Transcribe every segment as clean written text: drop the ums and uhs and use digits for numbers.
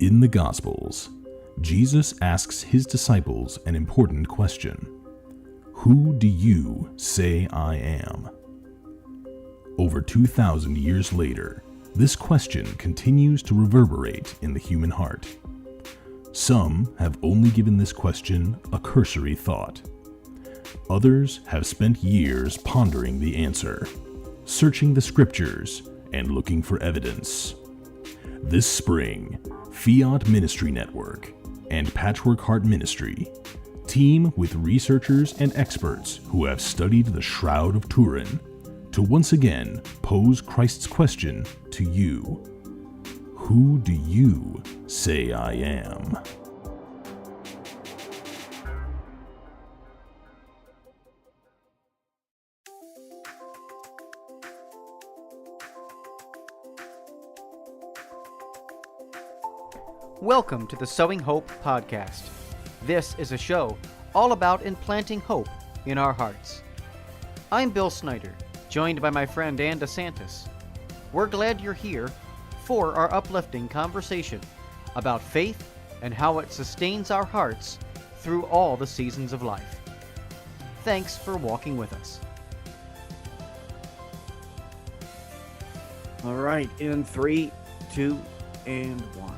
In the Gospels, Jesus asks his disciples an important question. Who do you say I am? Over 2,000 years later, this question continues to reverberate in the human heart. Some have only given this question a cursory thought. Others have spent years pondering the answer, searching the scriptures, and looking for evidence. This spring, Fiat Ministry Network and Patchwork Heart Ministry team with researchers and experts who have studied the Shroud of Turin to once again pose Christ's question to you. Who do you say I am? Welcome to the Sowing Hope podcast. This is a show all about implanting hope in our hearts. I'm Bill Snyder, joined by my friend Ann DeSantis. We're glad you're here for our uplifting conversation about faith and how it sustains our hearts through all the seasons of life. Thanks for walking with us. All right, in 3, 2, and 1.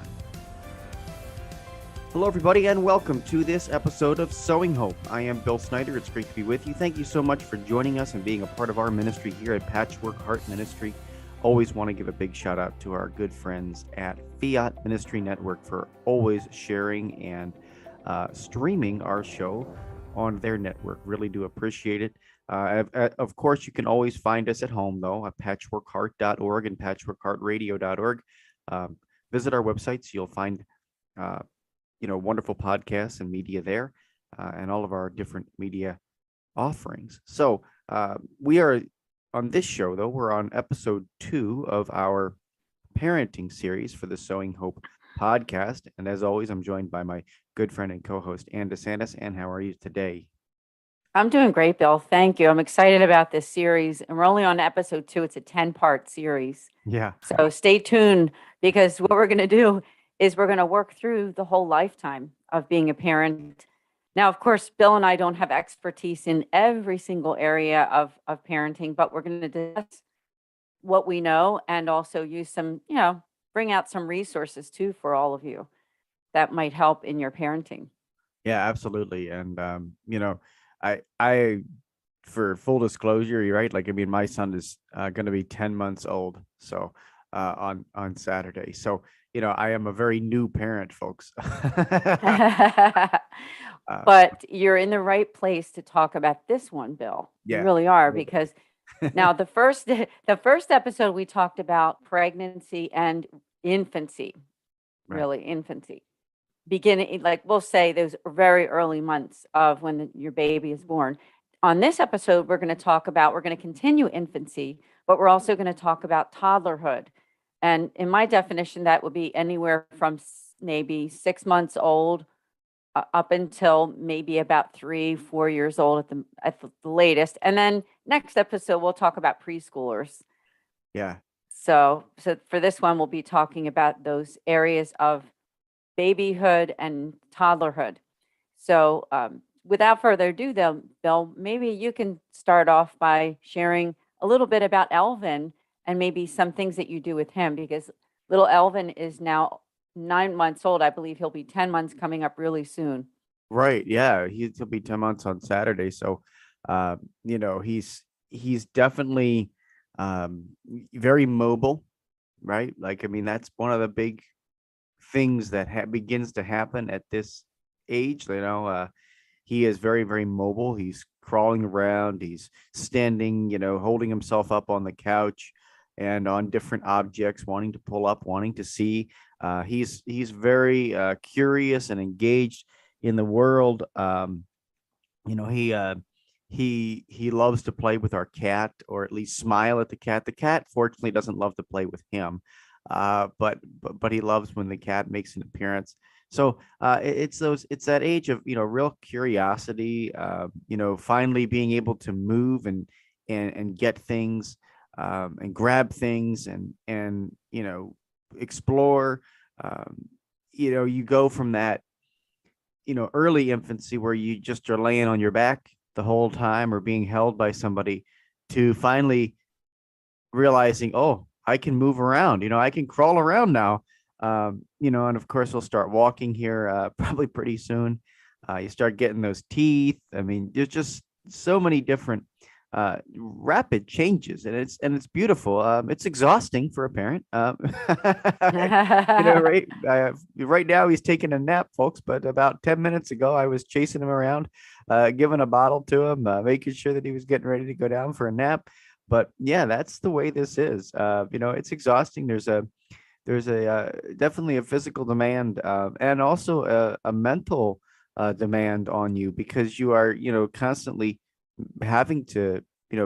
Hello, everybody, and welcome to this episode of Sowing Hope. I am Bill Snyder. It's great to be with you. Thank you so much for joining us and being a part of our ministry here at Patchwork Heart Ministry. Always want to give a big shout out to our good friends at Fiat Ministry Network for always sharing and streaming our show on their network. Really do appreciate it. Of course, you can always find us at home, though, at patchworkheart.org and patchworkheartradio.org. Visit our websites. You'll find wonderful podcasts and media there, and all of our different media offerings. So we are on this show, though, we're on episode 2 of our parenting series for the Sowing Hope podcast. And as always, I'm joined by my good friend and co-host, Ann DeSantis. Ann, how are you today? I'm doing great, Bill. Thank you. I'm excited about this series. And we're only on episode 2. It's a 10-part series. Yeah. So stay tuned, because what we're going to do is we're going to work through the whole lifetime of being a parent. Now, of course, Bill and I don't have expertise in every single area of parenting, but we're going to discuss what we know and also use some, bring out some resources too for all of you that might help in your parenting. Yeah, absolutely. And, I, for full disclosure, you're right. My son is going to be 10 months old. So on Saturday. So, I am a very new parent, folks. But you're in the right place to talk about this one, Bill. Yeah. You really are, because now the first episode we talked about pregnancy and infancy, Right. really infancy, beginning, like we'll say those very early months of when your baby is born. On this episode, we're going to continue infancy, but we're also going to talk about toddlerhood. And in my definition, that would be anywhere from maybe 6 months old up until maybe about 3-4 years old at the latest. And then next episode, we'll talk about preschoolers. Yeah. So for this one, we'll be talking about those areas of babyhood and toddlerhood. So without further ado, though, Bill, maybe you can start off by sharing a little bit about Elvin and maybe some things that you do with him, because little Elvin is now 9 months old. I believe he'll be 10 months coming up really soon. Right. Yeah. He'll be 10 months on Saturday. So, he's definitely very mobile, right? That's one of the big things that begins to happen at this age. He is very, very mobile. He's crawling around. He's standing, holding himself up on the couch and on different objects, wanting to pull up, wanting to see. He's very curious and engaged in the world. He loves to play with our cat, or at least smile at the cat. The cat, fortunately, doesn't love to play with him, but he loves when the cat makes an appearance. So it's that age of real curiosity. Finally being able to move and get things and grab things and explore. you go from that, early infancy where you just are laying on your back the whole time or being held by somebody, to finally realizing, oh, I can move around, I can crawl around now. And of course we'll start walking here probably pretty soon. You start getting those teeth. I mean, there's just so many different rapid changes, and it's beautiful. It's exhausting for a parent. Right now he's taking a nap, folks, but about 10 minutes ago I was chasing him around, giving a bottle to him, making sure that he was getting ready to go down for a nap. But yeah, that's the way this is. It's exhausting. There's a definitely a physical demand, and also a mental demand on you, because you are, constantly having to,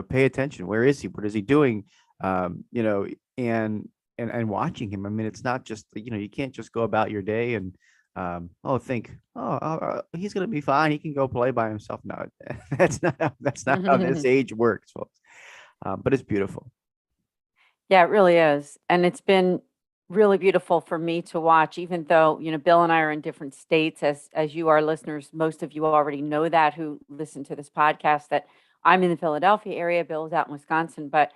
pay attention. Where is he? What is he doing? And watching him. I mean, it's not just, you can't just go about your day and he's gonna be fine. He can go play by himself. No, that's not how this age works, folks. But it's beautiful. Yeah, it really is. And it's been really beautiful for me to watch, even though, Bill and I are in different states, as you are listeners, most of you already know that who listen to this podcast, that I'm in the Philadelphia area, Bill's out in Wisconsin, but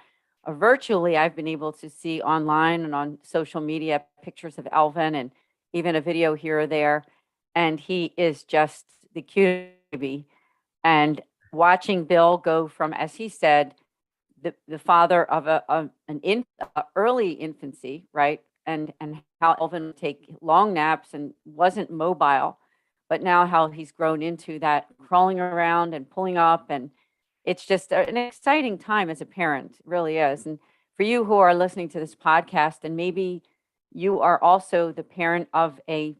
virtually I've been able to see online and on social media pictures of Elvin and even a video here or there. And he is just the cutest baby. And watching Bill go from, as he said, the father of an early infancy, right? And how Elvin would take long naps and wasn't mobile, but now how he's grown into that crawling around and pulling up, and it's just an exciting time as a parent, it really is. And for you who are listening to this podcast, and maybe you are also the parent of a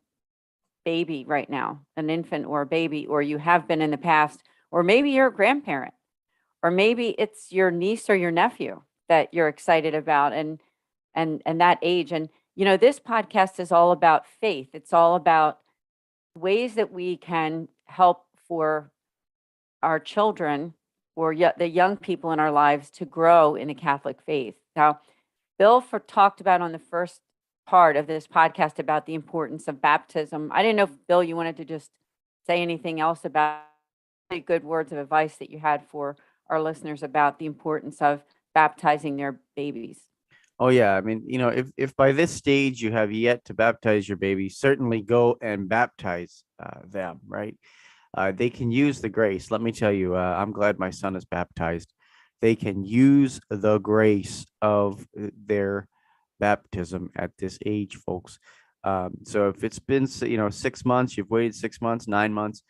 baby right now, an infant or a baby, or you have been in the past, or maybe you're a grandparent, or maybe it's your niece or your nephew that you're excited about, and that age. And this podcast is all about faith. It's all about ways that we can help for our children or the young people in our lives to grow in the Catholic faith. Now, Bill talked about on the first part of this podcast about the importance of baptism. I didn't know if, Bill, you wanted to just say anything else about any good words of advice that you had for our listeners about the importance of baptizing their babies. Oh yeah, I mean, if by this stage you have yet to baptize your baby, certainly go and baptize them, right? They can use the grace. Let me tell you, I'm glad my son is baptized. They can use the grace of their baptism at this age, folks. So if it's been 6 months, you've waited 6 months, 9 months,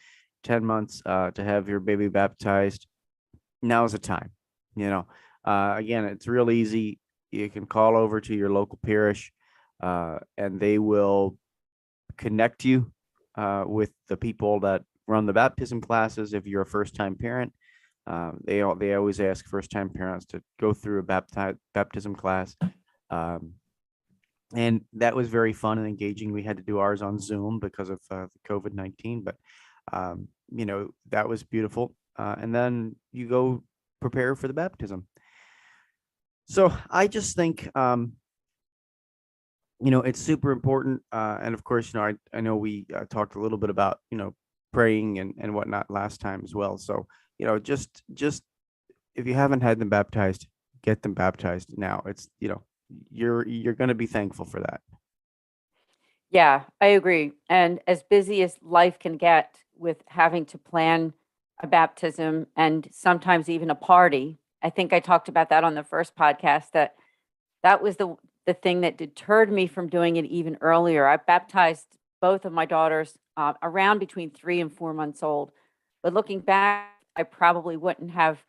10 months to have your baby baptized, now's the time. Again, it's real easy. You can call over to your local parish, and they will connect you with the people that run the baptism classes. If you're a first-time parent, they always ask first-time parents to go through a baptism class, and that was very fun and engaging. We had to do ours on Zoom because of the COVID-19, but that was beautiful. And then you go prepare for the baptism. So I just think, it's super important. And of course, I know we talked a little bit about, praying and whatnot last time as well. So, just if you haven't had them baptized, get them baptized now. It's, you're going to be thankful for that. Yeah, I agree. And as busy as life can get with having to plan a baptism and sometimes even a party, I think I talked about that on the first podcast, that was the thing that deterred me from doing it even earlier. I baptized both of my daughters around between 3 and 4 months old. But looking back, I probably wouldn't have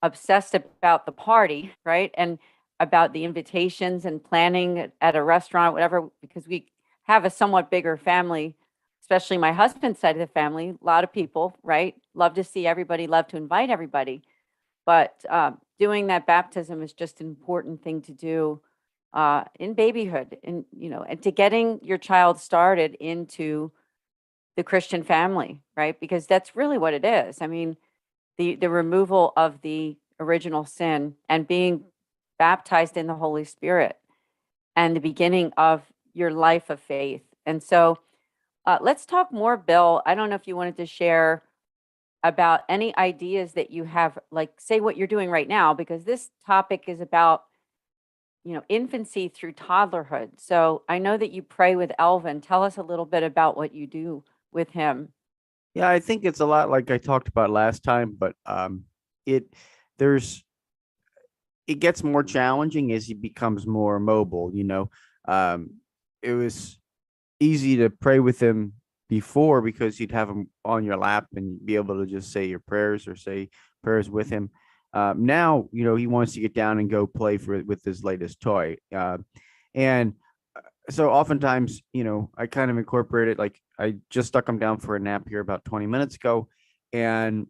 obsessed about the party, right? And about the invitations and planning at a restaurant, whatever, because we have a somewhat bigger family, especially my husband's side of the family. A lot of people, right? Love to see everybody, love to invite everybody. But doing that baptism is just an important thing to do in babyhood, and and to getting your child started into the Christian family, right? Because that's really what it is. I mean, the removal of the original sin and being baptized in the Holy Spirit and the beginning of your life of faith And so let's talk more, Bill. I don't know if you wanted to share about any ideas that you have, like say what you're doing right now, because this topic is about, infancy through toddlerhood. So I know that you pray with Elvin. Tell us a little bit about what you do with him. Yeah, I think it's a lot like I talked about last time, but it there's it gets more challenging as he becomes more mobile. It was easy to pray with him before because you'd have him on your lap and be able to just say your prayers or say prayers with him. Now, he wants to get down and go play with his latest toy. And so oftentimes, I kind of incorporate it. Like I just stuck him down for a nap here about 20 minutes ago. And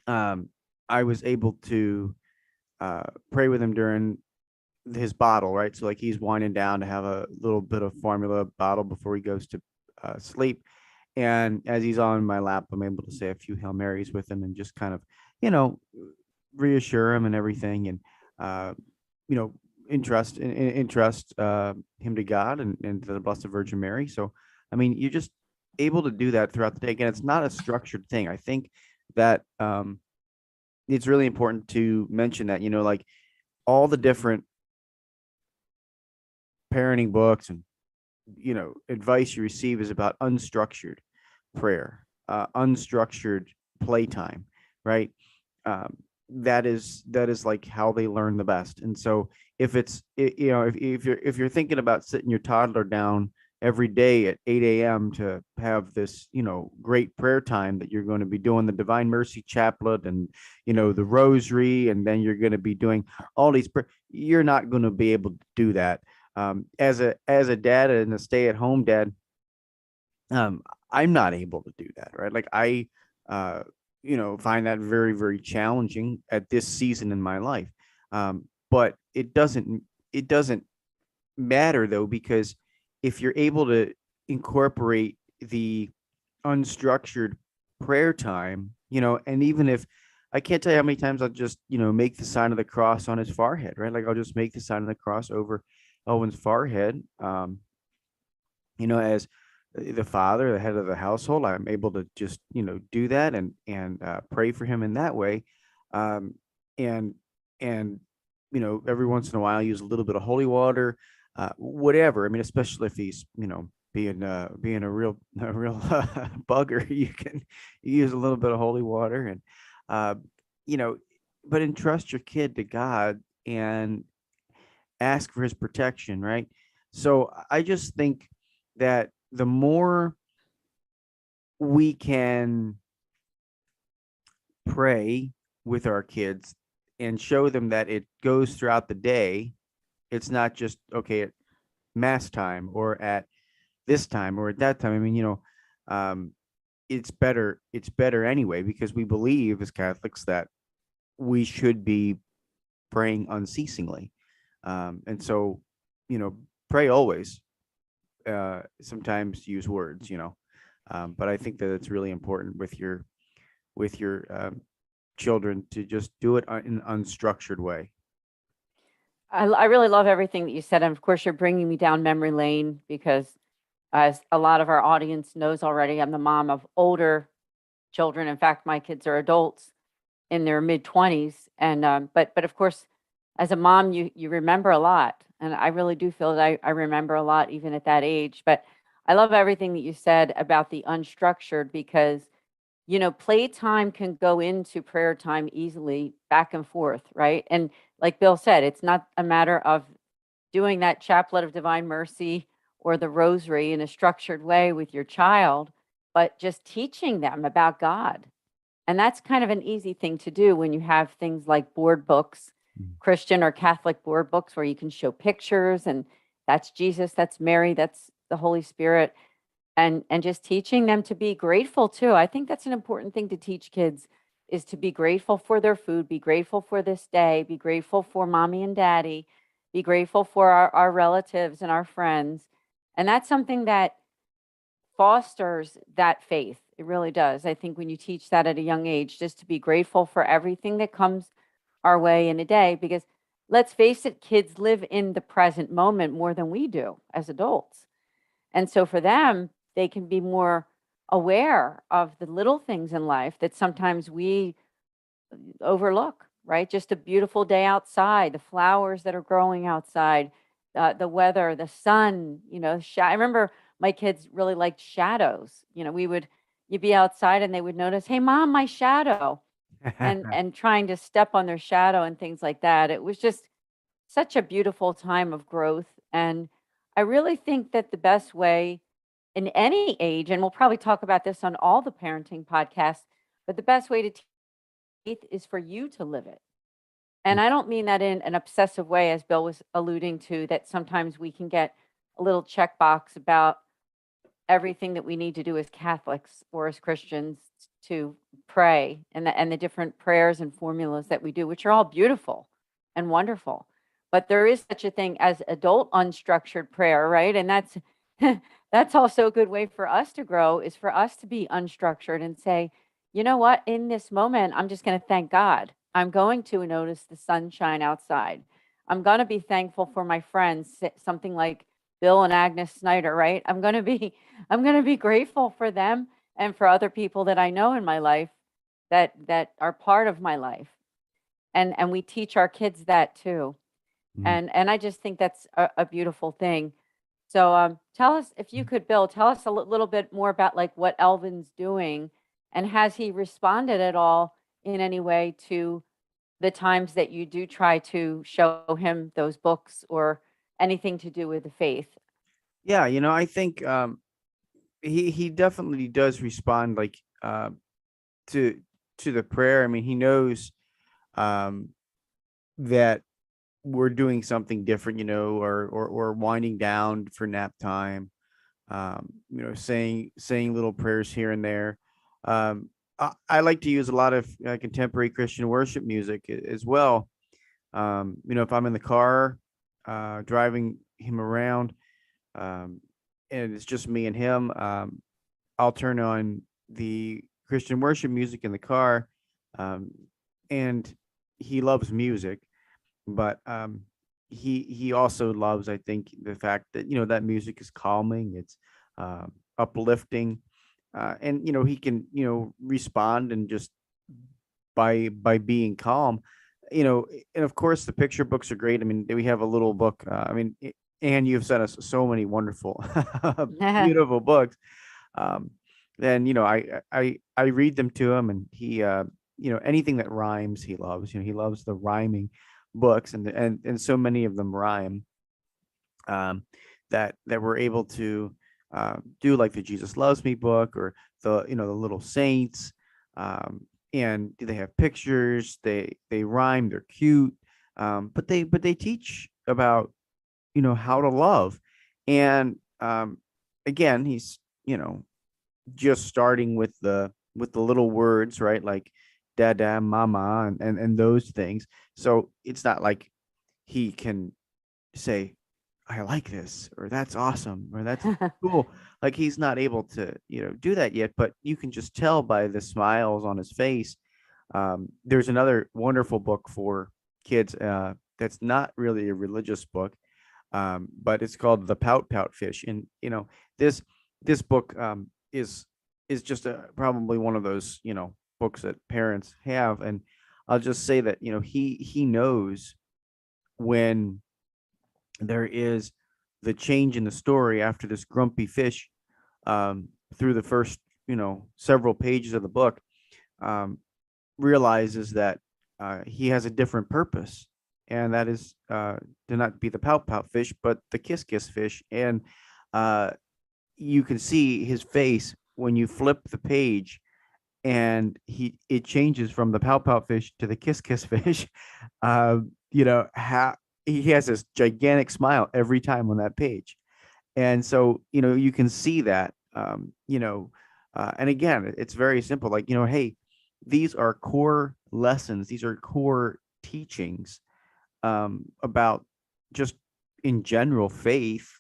I was able to pray with him during his bottle, right? So like he's winding down to have a little bit of formula bottle before he goes to sleep. And as he's on my lap, I'm able to say a few Hail Marys with him and just kind of, you know, reassure him and everything. And, you know, entrust him to God and to the Blessed Virgin Mary. So, I mean, you're just able to do that throughout the day. Again, it's not a structured thing. I think that it's really important to mention that, like all the different parenting books and advice you receive is about unstructured prayer, unstructured playtime, right? That is like how they learn the best. And so if it's if you're thinking about sitting your toddler down every day at 8 a.m. to have this great prayer time that you're going to be doing the Divine Mercy Chaplet and the Rosary, and then you're going to be doing all these you're not going to be able to do that. As a dad and a stay-at-home dad, I'm not able to do that, right? Like I find that very, very challenging at this season in my life. But it doesn't matter though, because if you're able to incorporate the unstructured prayer time, and even if I can't tell you how many times I'll just, make the sign of the cross on his forehead, right? Like I'll just make the sign of the cross over Owen's forehead. As the father, the head of the household, I'm able to just, do that and pray for him in that way. And every once in a while, use a little bit of holy water, whatever. I mean, especially if he's, being a real bugger, you can use a little bit of holy water and, but entrust your kid to God and ask for his protection, right? So I just think that the more we can pray with our kids and show them that it goes throughout the day, it's not just okay at mass time or at this time or at that time. I mean, it's better anyway, because we believe as Catholics that we should be praying unceasingly. And so, pray always. Sometimes use words, but I think that it's really important with your children to just do it in an unstructured way. I really love everything that you said. And of course, you're bringing me down memory lane because, as a lot of our audience knows already, I'm the mom of older children. In fact, my kids are adults in their mid-20s. And but of course, as a mom, you remember a lot. And I really do feel that I remember a lot even at that age. But I love everything that you said about the unstructured, because playtime can go into prayer time easily, back and forth, right? And like Bill said, it's not a matter of doing that chaplet of Divine Mercy or the Rosary in a structured way with your child, but just teaching them about God. And that's kind of an easy thing to do when you have things like board books, Christian or Catholic board books, where you can show pictures and that's Jesus, that's Mary, that's the Holy Spirit. And just teaching them to be grateful too. I think that's an important thing to teach kids, is to be grateful for their food, be grateful for this day, be grateful for mommy and daddy, be grateful for our relatives and our friends. And that's something that fosters that faith. It really does. I think when you teach that at a young age, just to be grateful for everything that comes our way in a day, because let's face it, kids live in the present moment more than we do as adults. And so for them, they can be more aware of the little things in life that sometimes we overlook, right? Just a beautiful day outside, the flowers that are growing outside, the weather, the sun, I remember my kids really liked shadows. You'd be outside and they would notice, hey, mom, my shadow, and trying to step on their shadow and things like that. It was just such a beautiful time of growth. And I really think that the best way in any age, and we'll probably talk about this on all the parenting podcasts, but the best way to teach faith is for you to live it. And I don't mean that in an obsessive way, as Bill was alluding to, that sometimes we can get a little checkbox about everything that we need to do as Catholics or as Christians to pray, and the different prayers and formulas that we do, which are all beautiful and wonderful. But there is such a thing as adult unstructured prayer, right? And that's also a good way for us to grow, is for us to be unstructured and say, you know what, in this moment, I'm just going to thank God. I'm going to notice the sunshine outside. I'm going to be thankful for my friends, something like Bill and Agnes Snyder, right? I'm going to be grateful for them and for other people that I know in my life that are part of my life. And we teach our kids that too. And I just think that's a beautiful thing. So tell us, if you could, Bill, tell us a little bit more about like what Elvin's doing, and has he responded at all in any way to the times that you do try to show him those books or anything to do with the faith? Yeah, I think he definitely does respond, like, to the prayer. I mean, he knows that we're doing something different, or winding down for nap time, saying little prayers here and there. I like to use a lot of contemporary Christian worship music as well. If I'm in the car driving him around, and it's just me and him, I'll turn on the Christian worship music in the car, and he loves music, but he also loves, I think, the fact that that music is calming, it's uplifting, and he can respond, and just by being calm, and of course the picture books are great. I mean, we have a little book, and you've sent us so many wonderful beautiful books. Then I read them to him, and he anything that rhymes he loves. He loves the rhyming books, and so many of them rhyme, that we're able to do, like the Jesus Loves Me book, or the the Little Saints, and they have pictures, they rhyme, they're cute, but they teach about how to love. And again, he's just starting with the little words, right? Like dada, mama, and those things. So it's not like he can say, I like this, or that's awesome, or that's cool. Like, he's not able to do that yet, but you can just tell by the smiles on his face. There's another wonderful book for kids, that's not really a religious book, but it's called The Pout Fish. And this book is just probably one of those books that parents have. And I'll just say that he knows when there is the change in the story after this grumpy fish, through the first several pages of the book, realizes that he has a different purpose, and that is to not be the pout fish, but the kiss fish. And you can see his face when you flip the page, and it changes from the pout fish to the kiss fish. How he has this gigantic smile every time on that page. And so you can see that, and again, it's very simple, like, hey, these are core lessons, these are core teachings, about just in general faith,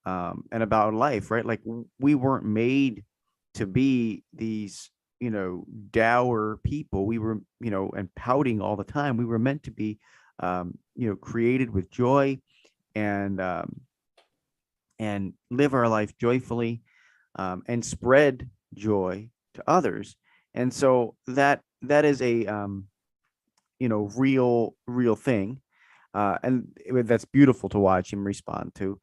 and about life, right? Like, we weren't made to be these dour people. We were and pouting all the time. We were meant to be created with joy, and and live our life joyfully, and spread joy to others. And so that is a real thing, that's beautiful to watch him respond to.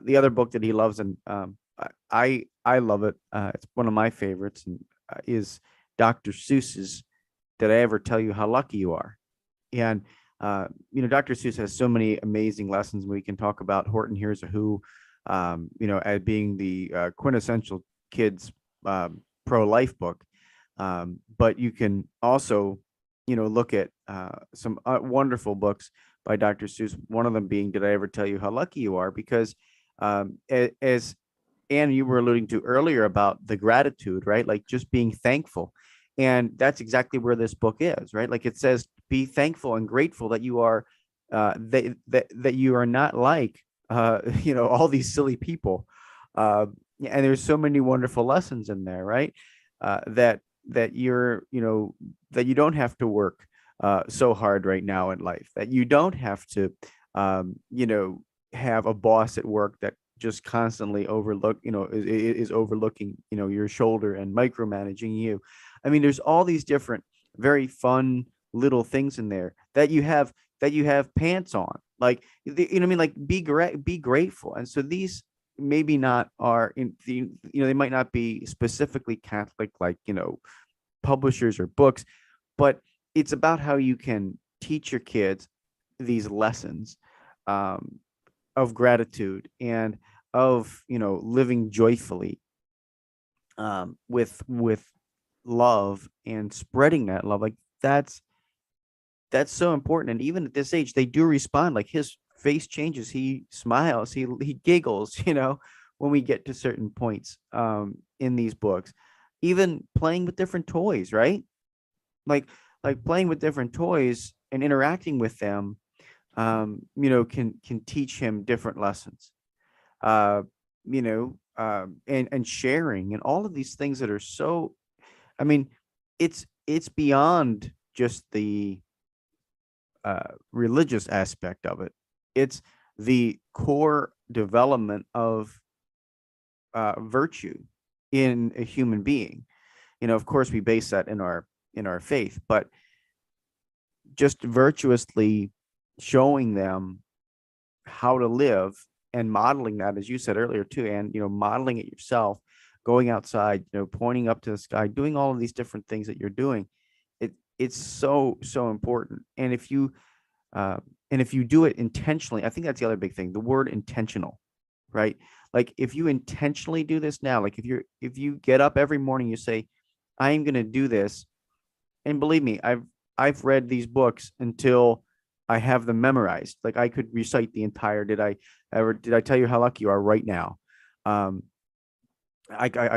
The other book that he loves, and I love it. It's one of my favorites, and is Dr. Seuss's "Did I Ever Tell You How Lucky You Are?" And Dr. Seuss has so many amazing lessons. We can talk about Horton Hears a Who, as being the quintessential kids pro-life book. But you can also, look at some wonderful books by Dr. Seuss. One of them being "Did I Ever Tell You How Lucky You Are?" Because as Anne, you were alluding to earlier about the gratitude, right? Like just being thankful. And that's exactly where this book is, right? Like it says, be thankful and grateful that you are that you are not like all these silly people. And there's so many wonderful lessons in there, right? That you're, that you don't have to work so hard right now in life, that you don't have to have a boss at work that just constantly is overlooking your shoulder and micromanaging you. I mean, there's all these different very fun little things in there that you have pants on, like what I mean, like be grateful. And so these maybe not are they might not be specifically Catholic, like publishers or books, but it's about how you can teach your kids these lessons of gratitude and of living joyfully, with love and spreading that love. Like that's so important. And even at this age, they do respond. Like his face changes, he smiles, he giggles, when we get to certain points in these books. Even playing with different toys, right? Like playing with different toys and interacting with them, can teach him different lessons. And sharing and all of these things that are so, I mean, it's beyond just the religious aspect of it. It's the core development of virtue in a human being. Of course, we base that in our faith, but just virtuously showing them how to live and modeling that, as you said earlier too, and modeling it yourself, going outside, pointing up to the sky, doing all of these different things that you're doing. It's so important. And if you do it intentionally, I think that's the other big thing, the word intentional, right? Like if you intentionally do this now, like if you get up every morning, you say, I am going to do this. And believe me, I've read these books until I have them memorized. Like I could recite the entire "Did I tell you how lucky you are?" right now. I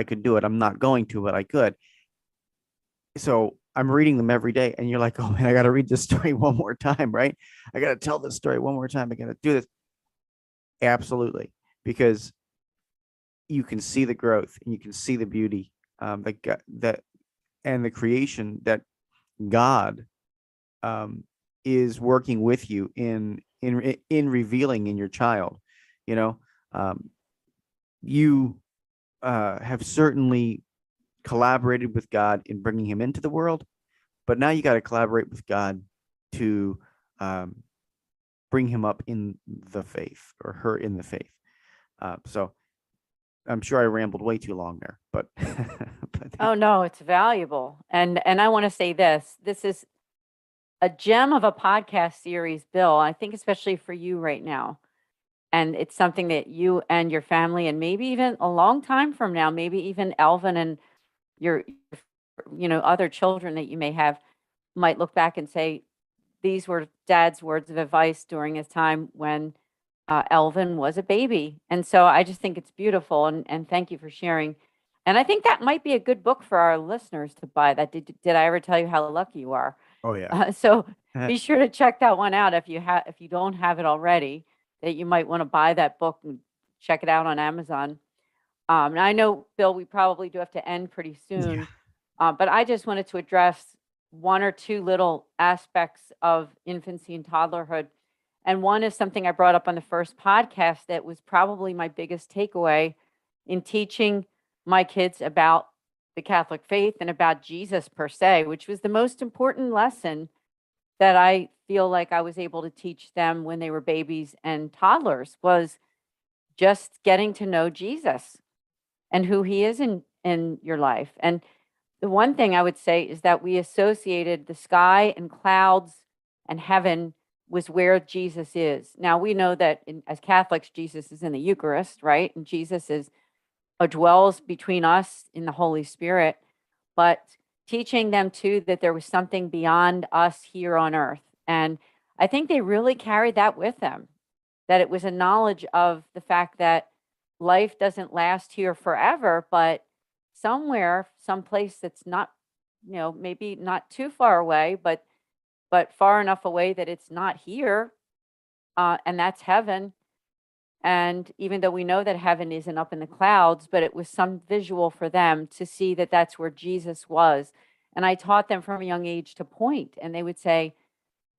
could do it. I'm not going to, but I could. So I'm reading them every day, and you're like, oh man, I got to read this story one more time, right? I got to tell this story one more time. I got to do this. Absolutely, because you can see the growth and you can see the beauty, that and the creation that God is working with you in revealing in your child. You have certainly collaborated with God in bringing him into the world, but now you got to collaborate with God to bring him up in the faith, or her in the faith. So I'm sure I rambled way too long there, but, Oh, no, it's valuable. And I want to say this. This is a gem of a podcast series, Bill. I think especially for you right now. And it's something that you and your family, and maybe even a long time from now, maybe even Elvin and your other children that you may have, might look back and say, these were Dad's words of advice during his time when Elvin was a baby. And so I just think it's beautiful, and thank you for sharing. And I think that might be a good book for our listeners to buy. That did I ever tell you how lucky you are? oh yeah. So be sure to check that one out if you don't have it already. That you might want to buy that book and check it out on Amazon. And I know, Bill, we probably do have to end pretty soon, but I just wanted to address one or two little aspects of infancy and toddlerhood. And one is something I brought up on the first podcast that was probably my biggest takeaway in teaching my kids about the Catholic faith and about Jesus per se, which was the most important lesson that I feel like I was able to teach them when they were babies and toddlers, was just getting to know Jesus and who he is in your life. And the one thing I would say is that we associated the sky and clouds and heaven was where Jesus is. Now we know that as Catholics, Jesus is in the Eucharist, right? And Jesus is dwells between us in the Holy Spirit, but teaching them too that there was something beyond us here on earth. And I think they really carried that with them, that it was a knowledge of the fact that life doesn't last here forever, but somewhere, someplace that's not, maybe not too far away, but far enough away that it's not here, and that's heaven. And even though we know that heaven isn't up in the clouds, but it was some visual for them to see that that's where Jesus was. And I taught them from a young age to point, and they would say,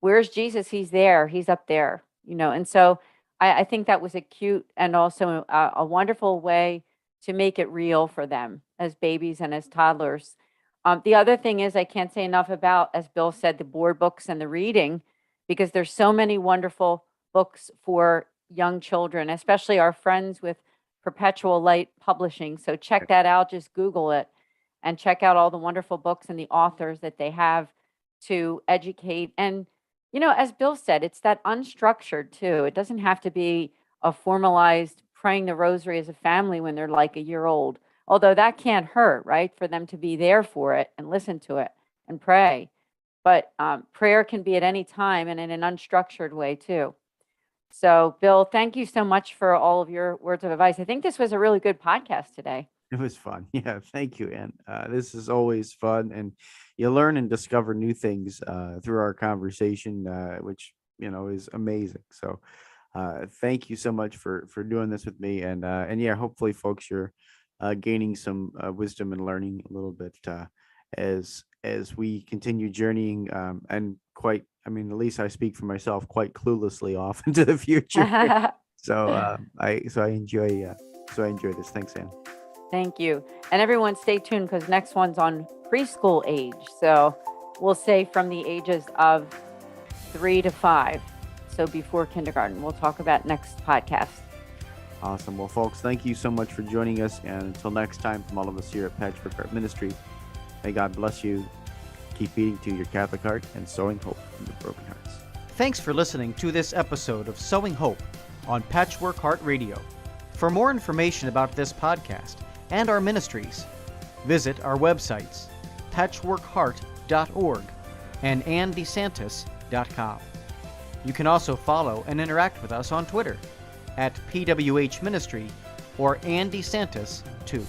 "Where's Jesus? He's there. He's up there." And so I think that was a cute and also a wonderful way to make it real for them as babies and as toddlers. The other thing is, I can't say enough about, as Bill said, the board books and the reading, because there's so many wonderful books for young children, especially our friends with Perpetual Light Publishing. So check that out. Just Google it and check out all the wonderful books and the authors that they have to educate. And, as Bill said, it's that unstructured too. It doesn't have to be a formalized praying the rosary as a family when they're like a year old, although that can't hurt, right? For them to be there for it and listen to it and pray. But prayer can be at any time and in an unstructured way too. So, Bill, thank you so much for all of your words of advice. I think this was a really good podcast today. It was fun. Yeah, thank you, Ann. This is always fun, and you learn and discover new things through our conversation, which is amazing. So, thank you so much for doing this with me, and yeah, hopefully, folks, you're gaining some wisdom and learning a little bit as we continue journeying, and quite. I mean, at least I speak for myself, quite cluelessly off into the future. So I enjoy this. Thanks, Ann. Thank you. And everyone stay tuned, because next one's on preschool age. So we'll say from the ages of 3 to 5. So before kindergarten, we'll talk about next podcast. Awesome. Well, folks, thank you so much for joining us. And until next time, from all of us here at Patchwork Heart Ministry, may God bless you. Keep feeding to your Catholic heart and sowing hope in the broken hearts. Thanks for listening to this episode of Sowing Hope on Patchwork Heart Radio. For more information about this podcast and our ministries, visit our websites, patchworkheart.org and andesantis.com. You can also follow and interact with us on Twitter at PWH Ministry or AndySantis2.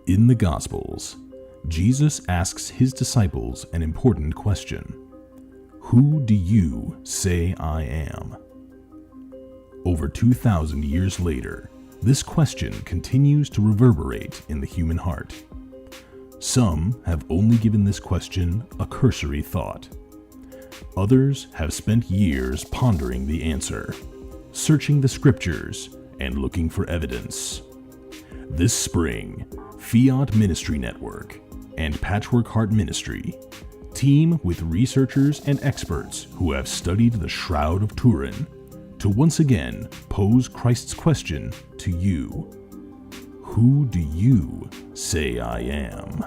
In the Gospels, Jesus asks his disciples an important question. Who do you say I am? Over 2,000 years later, this question continues to reverberate in the human heart. Some have only given this question a cursory thought. Others have spent years pondering the answer, searching the scriptures, and looking for evidence. This spring, Fiat Ministry Network and Patchwork Heart Ministry team with researchers and experts who have studied the Shroud of Turin to once again pose Christ's question to you. Who do you say I am?